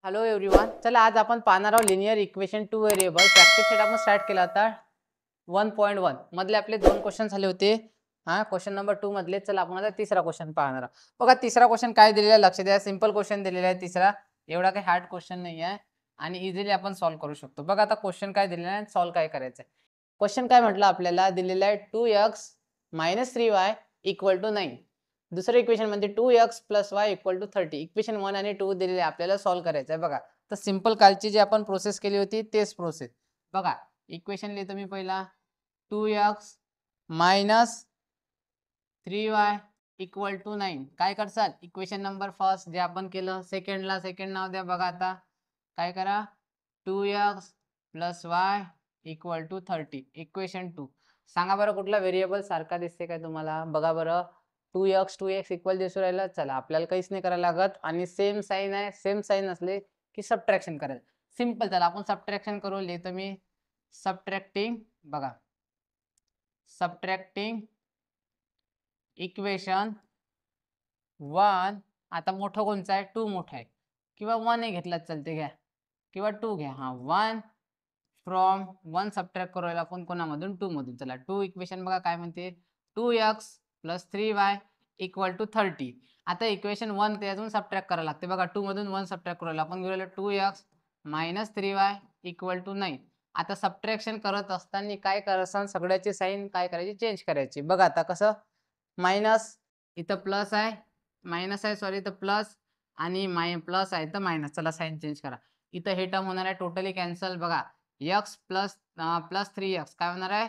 Hello everyone, चला आज आपण पाहणार आहोत linear equation two variable practice set आपण स्टार्ट केला होता 1.1 मधले आपले दोन क्वेश्चन झाले होते. क्वेश्चन नंबर 2 मधले. चला आपण आता तिसरा क्वेश्चन पाहणार आहोत. बघा तिसरा क्वेश्चन काय दिलेला आहे लक्ष द्या. सिंपल क्वेश्चन दिलेला आहे तिसरा, एवढा काही हार्ड क्वेश्चन नाही आहे आणि इझिली आपण सॉल्व्ह करू शकतो. बघा आता क्वेश्चन काय दिलेला आहे, सॉल्व्ह काय करायचं आहे. क्वेश्चन काय म्हटलं आपल्याला दिलेला आहे 2x - 3y = 9. दुसरं इक्वेशन मध्ये 2x + y = 30. इक्वेशन 1 आणि 2 दिलेले आपल्याला सॉल्व्ह करायचं आहे. बघा तर सिंपल कालची जी आपण प्रोसेस केली होती तेच प्रोसेस. बघा इक्वेशन लिहितो मी पहिला 2x - 3y = 9. काय करसाल इक्वेशन नंबर फर्स्ट जे आपण केलं सेकंडला सेकंड नाव द्या. बघा आता काय करा 2x + y = 30. इक्वेशन 2 सांगा बरं कुठला व्हेरिएबल सारखा दिसते काय तुम्हाला. बघा बरं 2x इक्वल दिसू राहिला. चला आपल्याला काहीच नाही करायला लागत आणि सेम साइन आहे. सेम साइन असले की सबट्रॅक्शन करायचं सिंपल. चला आपण सबट्रॅक्शन करू. लिहितो मी सबट्रॅक्टिंग. बघा सबट्रॅक्टिंग इक्वेशन 1. आता मोठं कोणचं आहे 2 मोठा आहे किंवा 1 हे घेतला चालते घ्या किंवा 2 घ्या. 1 फ्रॉम 1 सबट्रॅक्ट करू राहिला आपण कोणामधून 2 मधून. चला 2 इक्वेशन बघा काय म्हणते 2x + 3y = 30. आता इक्वेशन 1 त्यातून सबट्रॅक्ट करायला लागते. बघा 2 मधून 1 सबट्रॅक्ट करायला आपण घेऊया 2x - 3y = 9. आता सबट्रॅक्शन करत असताना काय करायचं सगळ्याची साइन काय करायची चेंज करायची. बघा आता कसं मायनस इथं प्लस आहे मायनस आहे सॉरी इथं प्लस आणि प्लस आहे तर मायनस. चला साइन चेंज करा. इथं हे टर्म होणार आहे टोटली कॅन्सल. बघा x + 3x काय होणार आहे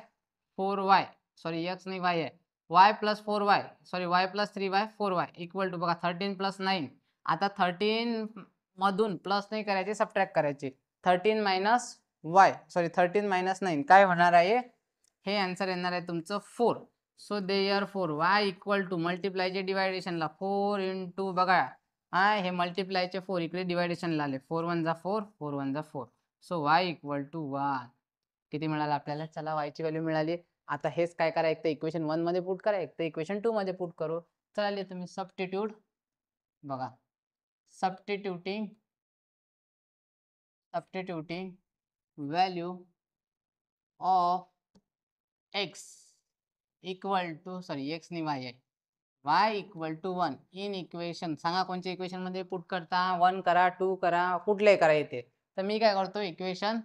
4y सॉरी x नाही y आहे y + 4y sorry y + 3y 4y = बघा 13 + 9. आता 13 मधून प्लस नाही करायचे सबट्रॅक्ट करायचे. 13 - y सॉरी 13 - 9 काय होणार आहे हे आन्सर येणार आहे तुमचं 4. सो देअरफॉर y = मल्टिप्लायचे डिवायडेशनला 4 * बघा हे मल्टिप्लायचे 4 इकडे डिवायडेशनला आले 4 × 1 = 4 4 × 1 = 4. सो y = 1 किती मिळालं आपल्याला. चला y ची व्हॅल्यू मिळाली. आता हेच काय करा एक तर इक्वेशन 1 मध्ये पुट करा एक तर इक्वेशन 2 मध्ये पुट करू. चला तुम्ही सबस्टिट्यूट. बघा substituting value of x = sorry x नाही y आहे y = 1 इन इक्वेशन. सांगा कोणत्या इक्वेशन मध्ये पुट करता 1 करा 2 करा कुठले करा येते. तर मी काय करतो इक्वेशन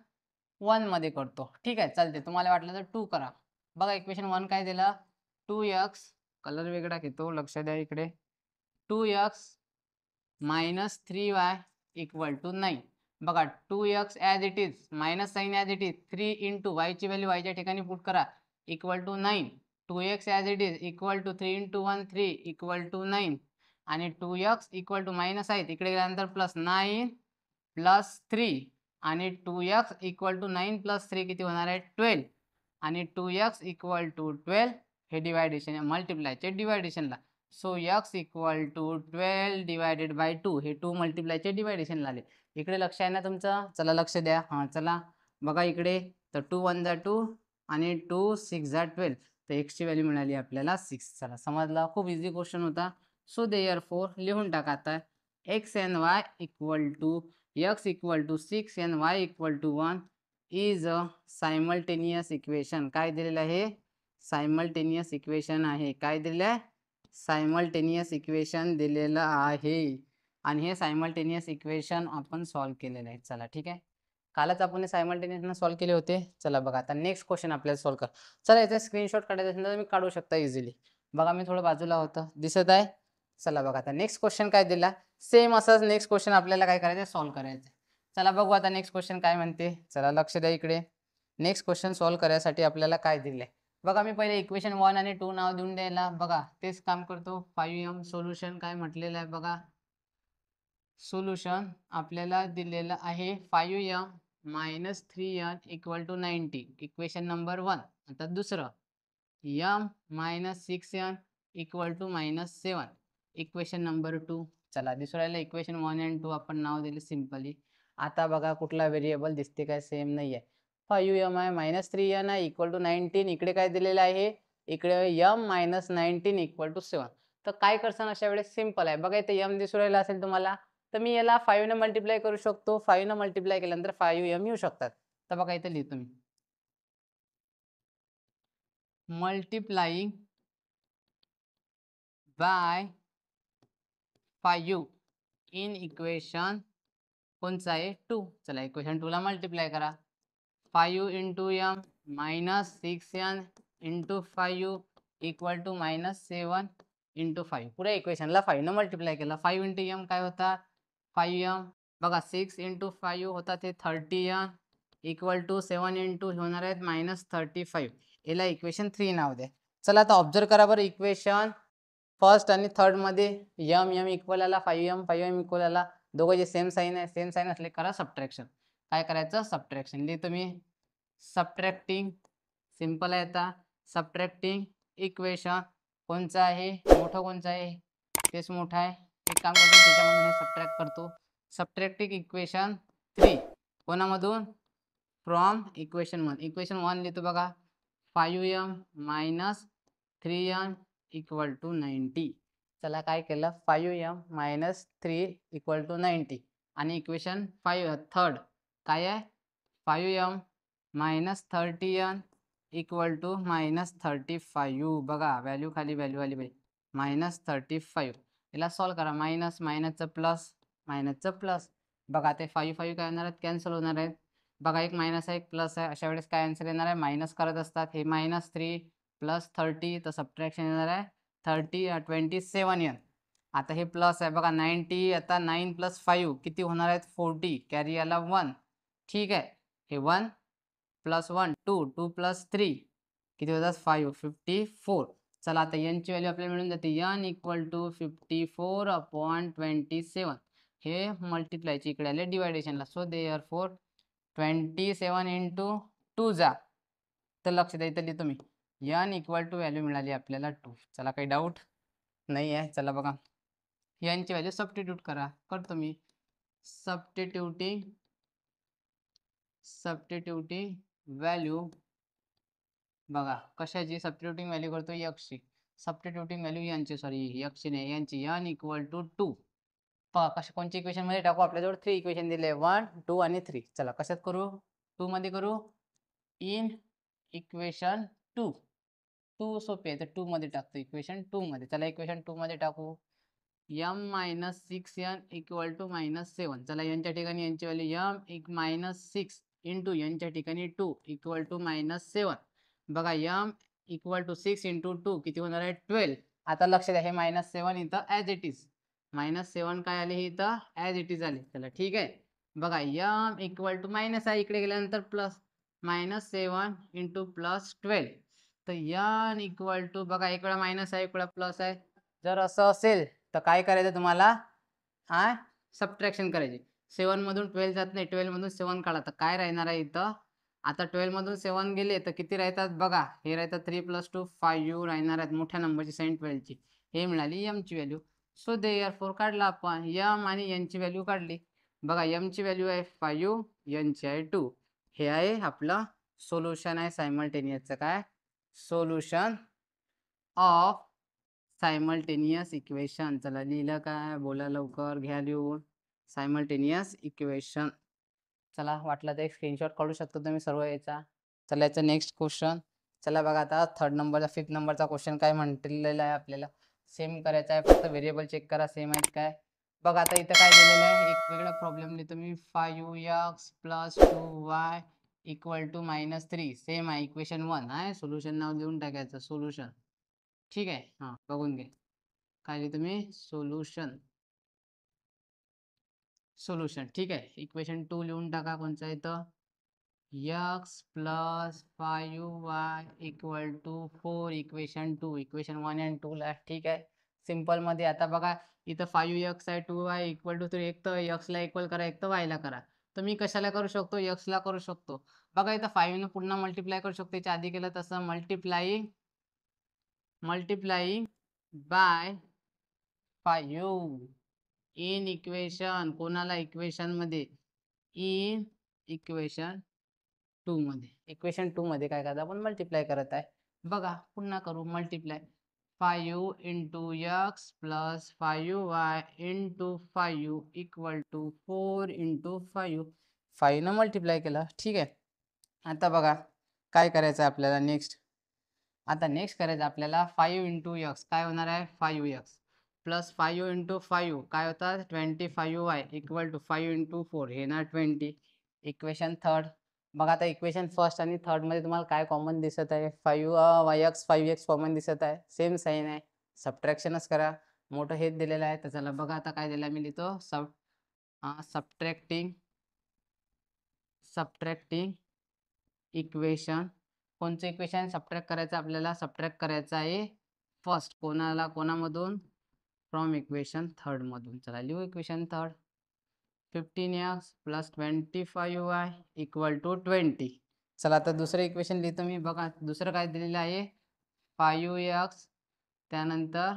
1 मध्ये करतो. ठीक आहे चालते. तुम्हाला वाटलं तर 2 करा. बघा इक्वेशन 1 काय दिलं 2x कलर वेगळा घेतो लक्ष द्या इकडे 2x - 3y = 9. बघा 2x as it is minus sign as it is 3 * y ची व्हॅल्यू y च्या ठिकाणी पुट करा = 9. 2x ॲज इट इज = 3 * 1 3 = 9 आणि 2x = मायनस आहे तिकडे गेल्यानंतर प्लस 9 + 3 आणि 2x = 9 + 3 किती होणार आहे 12 आणि 2x = 12 हे डिवायडेशन मल्टिप्लायचे डिवायडेशनला. सो x = 12 / 2 हे 2 मल्टिप्लायचे डिवायडेशनला आले. इकडे लक्ष आहे ना तुमचं. चला लक्ष द्या. चला बघा इकडे तर 2 × 1 = 2 आणि 2 × 6 = 12 तर x ची व्हॅल्यू मिळाली आपल्याला 6. चला समजला खूप इझी क्वेश्चन होता. सो देअरफॉर लिहून टाका आता x and y = x = 6 and y = 1 is a simultaneous equation. काय दिलेलं आहे सायमल्टेनियस इक्वेशन आहे. काय दिलेलं आहे सायमल्टेनियस इक्वेशन दिलेलं आहे आणि हे सायमल्टेनियस इक्वेशन आपण सॉल्व्ह केलेलं आहे. चला ठीक आहे कालच आपण सायमल्टेनियसनं सॉल्व्ह केले होते. चला बघा आता नेक्स्ट क्वेश्चन आपल्याला सॉल्व्ह कर. चला याचा स्क्रीनशॉट काढायचा असेल तर तुम्ही काढू शकता इझिली. बघा मी थोडं बाजूला होतं दिसत आहे. चला बघा आता नेक्स्ट क्वेश्चन काय दिला सेम असंच नेक्स्ट क्वेश्चन आपल्याला काय करायचं सॉल्व्ह करायचं. चला बघू आता नेक्स्ट क्वेश्चन काय म्हणते. चला लक्ष द्या इकडे. नेक्स्ट क्वेश्चन सॉल्व्ह करण्यासाठी आपल्याला काय दिलंय बघा. मी पहिले इक्वेशन 1 आणि 2 नाव देऊन द्यायला बघा तेच काम करतो. 5m सोल्युशन काय म्हटलेलं आहे बघा. सोल्युशन आपल्याला दिलेलं आहे 5m - 3n = 90 इक्वेशन नंबर 1. आता दुसरं m - 6n = -7 इक्वेशन नंबर 2. चला दुसऱ्याला इक्वेशन 1 आणि 2 आपण नाव दिले सिंपली. आता बघा कुठला व्हेरिएबल दिसते काय सेम नाही आहे. 5m आहे -3n आहे = 19. इकडे काय दिलेलं आहे इकडे m - 19 = 7. तर काय करसान अशा वेळेस सिंपल आहे. बघा इथे m दिसू राहिला असेल तुम्हाला तर मी याला 5 ने मल्टिप्लाय करू शकतो. 5 ने मल्टिप्लाय केल्यानंतर 5m येऊ शकतात. तर बघा इथे लिहितो मी. मल्टिप्लाइंग बाय 5 इन इक्वेशन कोणचं आहे 2. चला इक्वेशन 2 ला मल्टिप्लाय करा. 5 into m minus 6n into 5 equal to minus 7 into 5. पुऱ्या इक्वेशनला 5 न मल्टिप्लाय केला. 5 इंटू m काय होता 5m. बघा 6 इंटू 5 होता ते 30n इक्वल टू 7 इंटू होणार आहेत मायनस 35. याला इक्वेशन 3 नाव द्या. चला आता ऑब्झर्व करा बरं इक्वेशन फर्स्ट आणि थर्ड मध्ये m इक्वल आला 5m इक्वल आला. दोघे सेम साइन आहे. सेम साइन असले करा सबट्रॅक्शन. काय करायचं सबट्रॅक्शन लिहितो मी. सबट्रॅक्टिंग सिंपल आहे. आता सबट्रॅक्टिंग इक्वेशन कोणचं आहे मोठं कोणचं आहे तेच मोठं आहे. एक काम करतो त्याच्यामधून हे सबट्रॅक्ट करतो. सबट्रॅक्टिंग इक्वेशन 3 कोणामधून फ्रॉम इक्वेशन 1. इक्वेशन 1 लिहितो बघा 5m minus 3n equal to 90. चला काय केलं 5m मायनस 3 इक्वल टू 90 आणि इक्वेशन 5 थर्ड काय आहे 5m minus 30n equal to minus 35. बघा व्हॅल्यू खाली व्हॅल्यू आली पाहिजे मायनस 35. याला सॉल्व करा. मायनस मायनसचं प्लस मायनसचं प्लस. बघा ते 5 काय होणार आहेत कॅन्सल होणार आहेत. बघा एक मायनस आहे एक प्लस आहे. अशा वेळेस काय आन्सर येणार आहे मायनस करत असतात. हे मायनस 3 प्लस 30 तर सबट्रॅक्शन येणार आहे 27n. आता हे प्लस आहे बघा 90. आता 9 प्लस 5 किती होणार आहेत 40. कॅरी आला 1. ठीक आहे. हे 1 प्लस 1 2 प्लस 3 किती होतात 5 54. चला आता n ची व्हॅल्यू आपल्याला मिळून जाते n इक्वल टू 54/27. हे मल्टिप्लायची इकडे आले डिवायडेशनला. सो देअरफॉर 27 इंटू 2 जा. तर लक्ष द्या इथं लिहितो मी n इक्वल टू व्हॅल्यू मिळाली आपल्याला 2. चला काही डाऊट नाही आहे. चला बघा n ची व्हॅल्यू सबस्टिट्यूट करा. करतो मी सबस्टिट्यूटिंग व्हॅल्यू. बघा कशाची सबस्टिट्यूटिंग व्हॅल्यू करतो x ची. सबस्टिट्यूटिंग व्हॅल्यू n ची सॉरी x ची नाही n ची. n equal to 2. पहा कशा कोणत्या इक्वेशन मध्ये टाकू. आपल्याजवळ 3 इक्वेशन दिले 1 2 आणि 3. चला कशात करू 2 मध्ये करू. इन इक्वेशन 2 सोपे आहे तर 2 मध्ये टाकतो. इक्वेशन 2 मध्ये. चला इक्वेशन 2 मध्ये टाकू. m minus 6n equal to minus 7. चला यांच्या ठिकाणी यांची व्हॅल्यू m मायनस 6 इंटू यांच्या ठिकाणी 2 इक्वल टू मायनस 7. बघा m इक्वल टू 6 इंटू 2 किती होणार आहे 12. आता लक्ष द्या हे मायनस 7 इथं ॲज इट इज. मायनस 7 काय आले हे इथं ॲज इट इज आले. चला ठीक आहे. बघा m इक्वल टू मायनस आहे इकडे गेल्यानंतर प्लस मायनस 7 इंटू प्लस 12. तर n इक्वल टू बघा एक वेळा मायनस आहे एक वेळा प्लस आहे. जर असं असेल तर काय करायचं तुम्हाला सबट्रॅक्शन करायची. 7 मधून 12 जात नाही 12 मधून 7 काढा. तर काय राहणार आहे इथं आता 12 मधून 7 गेले तर किती राहतात बघा हे राहतात 3 प्लस 2 5 राहणार आहेत मोठ्या नंबरची साइन 12 ची. हे मिळाली m ची व्हॅल्यू. सो देअरफॉर काढला आपण m आणि n ची व्हॅल्यू काढली. बघा m ची व्हॅल्यू आहे 5 n ची आहे 2. हे आहे आपलं सोल्युशन आहे सायमल्टेनियसचं. काय सोल्युशन ऑफ सायमल्टेनियस इक्वेशन. चला लिहिलं काय बोला लवकर घ्या लिहून सायमल्टेनियस इक्वेशन. चला वाटलं तर एक स्क्रीनशॉट काढू शकतो तुम्ही सर्व याचा. चला याचा नेक्स्ट क्वेश्चन. चला बघा आता थर्ड नंबरचा 5th नंबरचा क्वेश्चन काय म्हटलेला आहे आपल्याला सेम करायचा आहे. फक्त व्हेरिएबल चेक करा सेम आहेत काय. बघा आता इथं काय दिलेलं आहे एक वेगळा प्रॉब्लेम लिहितो मी 5x plus 2y equal to minus 3. Same आहे इक्वेशन 1 आहे. सोल्युशन नाव लिहून टाकायचं सोल्युशन. ठीक आहे. हां बघून घे काय लिहितो मी सोल्युशन. ठीक आहे. इक्वेशन 2 लिहून टाका कोणचं आहे तर x plus 5y equal to 4. Equation 2 equation 1 आणि 2 ला. ठीक आहे. सिंपल मध्ये आता बघा इथं 5x आहे 2y इक्वल टू 3. एक तर x ला इक्वल करा एक तर y ला करा. तर मी कशाला करू शकतो x ला करू शकतो. बघा इथं 5 ने पुन्हा मल्टिप्लाय करू शकतो. याच्या आधी केलं तसं मल्टिप्लाइंग बाय 5 इन इक्वेशन कोणाला इक्वेशन मध्ये इन इक्वेशन 2 मध्ये. इक्वेशन 2 मध्ये काय करत आपण मल्टिप्लाय करत आहे. बघा पुन्हा करू multiply 5 into X plus 5y into 5 equal to 4 into 5 न मल्टिप्लाय केलं. ठीक आहे. आता बघा काय करायचं आपल्याला नेक्स्ट. आता नेक्स्ट करायचं आपल्याला 5 इंटू एक्स काय होणार आहे 5x प्लस 5 इंटू 5 काय होतात 25y इक्वल टू 5 इंटू 4 हे ना 20. इक्वेशन थर्ड बघा. आता इक्वेशन फर्स्ट आणि थर्ड मध्ये तुम्हाला काय कॉमन दिसत आहे 5x कॉमन दिसत आहे. सेम साईन आहे. सबट्रॅक्शनच करा. मोठं हेच दिलेलं आहे तर चला बघा आता काय दिलं मी लिहितो सबट्रॅक्टिंग इक्वेशन. कोणचं इक्वेशन सबट्रॅक्ट करायचं आपल्याला सबट्रॅक्ट करायचं आहे फर्स्ट कोणामधून फ्रॉम इक्वेशन थर्ड मधून. चला लिहू equation third 15x plus 25y equal to 20. चला आता दुसरं इक्वेशन लिहितो मी. बघा दुसरं काय दिलेलं आहे 5x त्यानंतर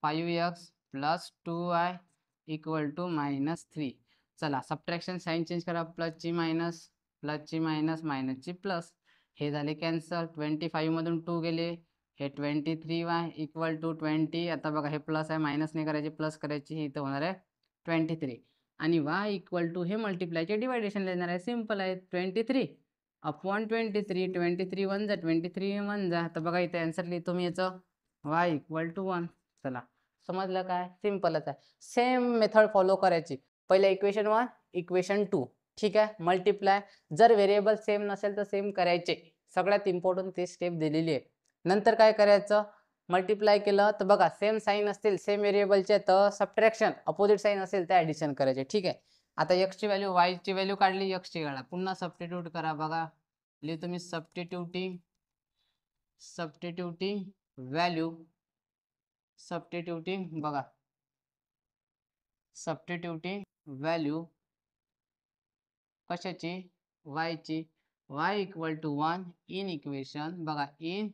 5x plus 2y equal to -3. चला सबट्रॅक्शन साईन चेंज करा. प्लसची मायनस मायनसची प्लस हे झाले कॅन्सल. 25 मधून 2 गेले हे 23y इक्वल टू 20. आता बघा हे प्लस आहे मायनस नाही करायचे प्लस करायची. हे इथं होणार आहे 23 आणि y इक्वल टू हे मल्टिप्लायचे डिवायडेशन लिहिणार आहे. सिम्पल आहे 23 अपॉन 23 23 1 जा 23 1 जा. तर बघा इथे आन्सर लिहितो मी याचं y इक्वल टू 1. चला समजलं काय सिम्पलच आहे. सेम मेथड फॉलो करायची. पहिले इक्वेशन 1 इक्वेशन 2 ठीक आहे मल्टिप्लाय. जर व्हेरिएबल सेम नसेल तर सेम करायचे. सगळ्यात इम्पॉर्टंट ती स्टेप दिलेली आहे. नंतर काय करायचं मल्टिप्लाय केलं तर बघा सेम साईन असतील सेम व्हेरिएबलचे तर सबट्रॅक्शन अपोजिट साईन असेल तर ॲडिशन करायचे. ठीक आहे. आता x ची व्हॅल्यू y ची व्हॅल्यू काढली x ची काढा पुन्हा सबस्टिट्यूट करा. बघा लिहितो मी सबस्टिट्यूटिंग बघा सबस्टिट्यूटिंग व्हॅल्यू कशाची y ची y equal to 1 in equation बघा इन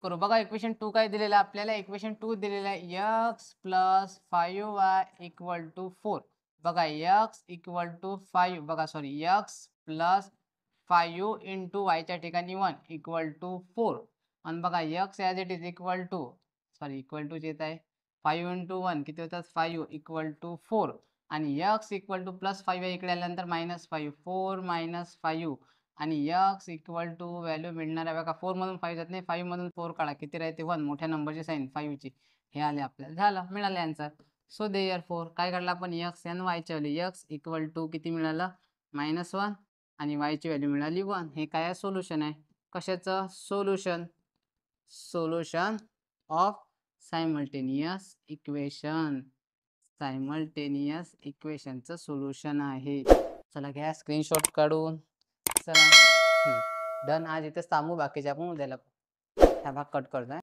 करू. बघा इक्वेशन 2 काय दिलेलं आहे आपल्याला इक्वेशन 2 दिलेलं आहे x plus 5y equal to 4. बघा x इक्वल टू 5 बघा sorry x plus 5 into y च्या ठिकाणी 1 इक्वल टू 4 आणि बघा x as it is equal to येत आहे 5 इंटू 1 किती होतात 5 इक्वल टू 4 आणि x इक्वल टू प्लस 5 इकडे आल्यानंतर -5 4 -5 आणि x इक्वल टू व्हॅल्यू मिळणार आहे बघा 4 मधून 5 जात नाही 5 मधून 4 काढा किती राहते 1 मोठ्या नंबरची साईन 5 ची हे आले आपल्याला झालं मिळाले आन्सर. सो देअरफॉर काय काढला आपण x आणि y ची व्हॅल्यू x इक्वल टू किती मिळालं -1 आणि y ची व्हॅल्यू मिळाली 1. हे काय सोल्युशन आहे कशाचं सोल्युशन ऑफ सायमल्टेनियस इक्वेशनचं सोल्युशन आहे. चला घ्या स्क्रीनशॉट काढून. चला डन. आज इथेच थांबू बाकीचे आपण उद्याला हा भाग कट करतोय.